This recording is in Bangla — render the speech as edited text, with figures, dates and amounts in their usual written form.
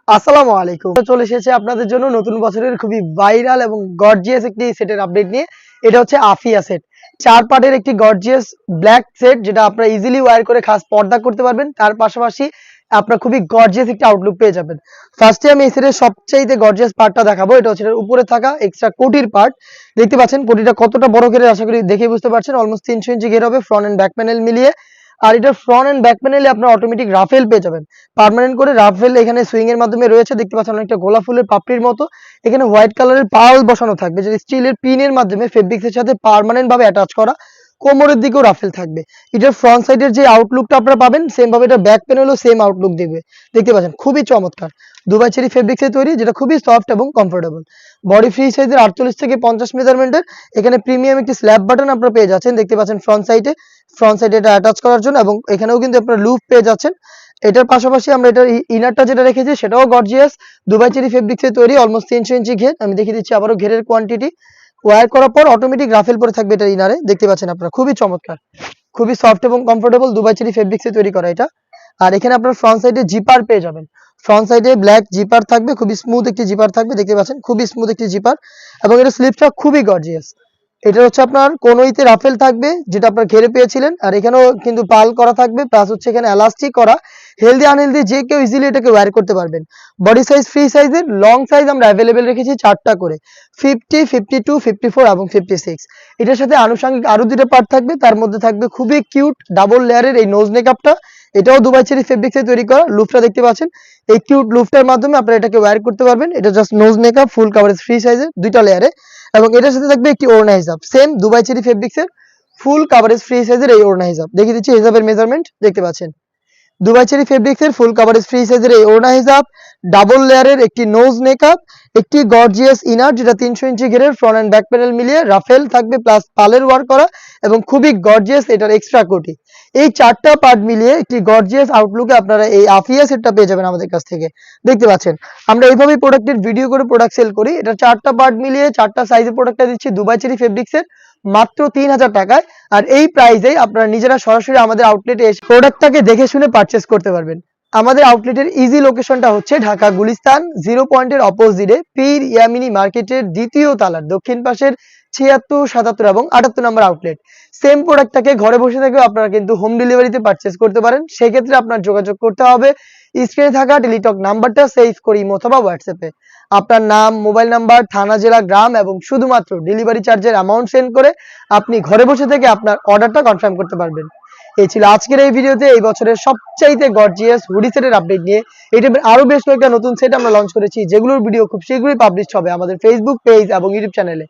আসসালামু আলাইকুম। চলে এসেছে আপনাদের জন্য নতুন বছরের খুবই ভাইরাল এবং গর্জিয়াস একটি সেটের আপডেট নিয়ে। এটা হচ্ছে আফিয়া সেট। ৪ পার্টের একটি গর্জিয়াস ব্ল্যাক সেট যেটা আপনারা ইজিলি ওয়্যার করে খাস পর্দা করতে পারবেন। তার পাশাপাশি আপনারা খুবই গর্জিয়াস একটি আউটলুক পেয়ে যাবেন। ফার্স্টে আমি এই সেটের সবচাইতে গর্জিয়াস পার্টটা দেখাবো। এটা হচ্ছে এটার উপরে থাকা এক্সট্রা কোটির পার্ট। দেখতে পাচ্ছেন কোটিটা কতটা বড় ঘেরের আশা করি দেখে বুঝতে পারছেন। অলমোস্ট ৩০০ ইঞ্চি ঘের হবে ফ্রন্ট এন্ড ব্যাক প্যানেল মিলিয়ে। আর এটার ফ্রন্ট এন্ড ব্যাক প্যানেলে আপনার অটোমেটিক রাফেল পেয়ে যাবেন। পার্মানেন্ট করে রাফেল এখানে সুইং এর মাধ্যমে রয়েছে। দেখতে পাচ্ছেন অনেকটা গোলাপ ফুলের পাপড়ির মতো। এখানে হোয়াইট কালারের পাল বসানো থাকবে যেটা স্টিলের পিনের মাধ্যমে ফেব্রিক্স এর সাথে পার্মানেন্ট ভাবে অ্যাটাচ করা। কোমরের দিকেও রাফেল থাকবে। এটার ফ্রন্ট সাইডের যে আউটলুকটা আপনারা পাবেন সেম ভাবে এটা ব্যাক প্যানেলও সেম আউটলুক দেবে। দেখতে পাচ্ছেন খুবই চমৎকার। দুবাই চেরি ফেব্রিক্স এর তৈরি যেটা খুবই সফট এবং কমফোর্টেবল। বডি ফ্রি সাইজের 48 থেকে 50 মেজারমেন্টের এখানে প্রিমিয়াম একটি স্ল্যাব বাটন আপনারা পেয়ে যাচ্ছেন। দেখতে পাচ্ছেন ফ্রন্ট সাইডে এটা অ্যাটাচ করার জন্য এবং এখানেও কিন্তু আপনারা লুপ পেয়ে যাচ্ছেন। এটার পাশাপাশি আমরা এটার ইনারটা যেটা রেখেছি সেটাও গর্জিয়াস। দুবাই চেরি ফেব্রিক্স এর তৈরি অলমোস্ট 300 ইঞ্চি ঘের। আমি দেখিয়ে দিচ্ছি আবারও ঘেরের কোয়ান্টিটি। ওয়্যার করার পর অটোমেটিক রাফেল পরে থাকবে এটা ইনারে। দেখতে পাচ্ছেন আপনারা খুবই চমৎকার, খুবই সফট এবং কমফোর্টেবল দুবাই চেরি ফেব্রিক্স এ তৈরি করা এটা। আর এখানে আপনার ফ্রন্ট সাইডে জিপার পেয়ে যাবেন। ফ্রন্ট সাইডে ব্ল্যাক জিপার থাকবে, খুবই স্মুথ একটি জিপার থাকবে। দেখতে পাচ্ছেন খুবই স্মুথ একটি জিপার এবং এটা স্লিপটা খুবই গর্জিয়াস। এটা হচ্ছে আপনার কোনোইতে রাফেল থাকবে যেটা আপনার ঘেরে পেয়েছিলেন। আর এখানেও কিন্তু পাল করা থাকবে প্লাস হচ্ছে এখানে এলাস্টিক করা। হেলদি আনহেলদি যে কেউ ইজিলি এটাকে ওয়্যার করতে পারবেন। বডি সাইজ ফ্রি সাইজের লং সাইজ আমরা অ্যাভেলেবেল রেখেছি 4টা করে, 50, 52, 54 এবং 56। এটার সাথে আনুষঙ্গিক আরো 2টা পার্ট থাকবে। তার মধ্যে থাকবে খুবই কিউট ডাবল লেয়ারের এই নোজ মেকআপটা। এটাও দুবাই চেরি ফেব্রিক্স এ তৈরি করা। লুফটা দেখতে পাচ্ছেন, এই কিউট লুফটার মাধ্যমে আপনারা এটাকে ওয়্যার করতে পারবেন। এটা just nose makeup full coverage free সাইজের 2টা লেয়ারে এবং এটার সাথে থাকবে একটি ওড়না হিজাব সেম দুবাই চেরি ফেব্রিক্স এর ফুল কভারেজ ফ্রি সাইজের এই ওড়না হিজাব। দেখিয়ে দিচ্ছি হিজাবের মেজারমেন্ট। দেখতে পাচ্ছেন দুবাই চেরি ফেব্রিক্স এর ফুল কভারেজ ফ্রি সাইজের এই ওড়না হিজাব, ডাবল লেয়ারের একটি নোজ মেকআপ, একটি গর্জিয়াস ইনার যেটা 300 ইঞ্চি ঘেরের ফ্রন্ট এন্ড ব্যাক প্যানেল মিলিয়ে রাফেল থাকবে প্লাস পালের ওয়ার্ক করা এবং খুবই গর্জিয়াস এটার এক্সট্রা কোটি। এই 4টা পার্ট মিলিয়ে একটি গর্জিয়াস আউটলুকে আপনারা এই আফিয়া সেটটা পেয়ে যাবেন আমাদের কাছ থেকে। দেখতে পাচ্ছেন আমরা এইভাবেই প্রোডাক্টের ভিডিও করে প্রোডাক্ট সেল করি। এটা 4টা পার্ট মিলিয়ে 4টা সাইজের প্রোডাক্টটা দিচ্ছি দুবাই চেরি ফেব্রিক্স এর মাত্র 3000 টাকায়। আর এই প্রাইসেই আপনারা নিজেরা সরাসরি আমাদের আউটলেটে এসে প্রোডাক্টটাকে দেখে শুনে পারচেজ করতে পারবেন। আমাদের আউটলেটের ইজি লোকেশনটা হচ্ছে ঢাকা গুলিস্তান 0 পয়েন্টের অপোজিটে পীর ইয়ামিনী মার্কেটের দ্বিতীয় তালার দক্ষিণ পাশের 76, 77 এবং 78 নম্বর আউটলেট। সেম প্রোডাক্টটাকে ঘরে বসে থেকেও আপনারা কিন্তু হোম ডেলিভারিতে পারচেজ করতে পারেন। সেক্ষেত্রে আপনার যোগাযোগ করতে হবে স্ক্রিনে থাকা টেলিটক নাম্বারটা সেভ করে ইমো অথবা হোয়াটসঅ্যাপে আপনার নাম, মোবাইল নাম্বার, থানা, জেলা, গ্রাম এবং শুধুমাত্র ডেলিভারি চার্জের অ্যামাউন্ট সেন্ড করে আপনি ঘরে বসে থেকে আপনার অর্ডারটা কনফার্ম করতে পারবেন। এই ছিল আজকের এই ভিডিওতে এই বছরের সবচাইতে গর্জিয়াস হুডি সেটের আপডেট নিয়ে। এই টাইপের আরো বেশ কয়েকটা নতুন সেট আমরা লঞ্চ করেছি যেগুলোর ভিডিও খুব শীঘ্রই পাবলিশ হবে আমাদের ফেসবুক পেজ এবং ইউটিউব চ্যানেলে।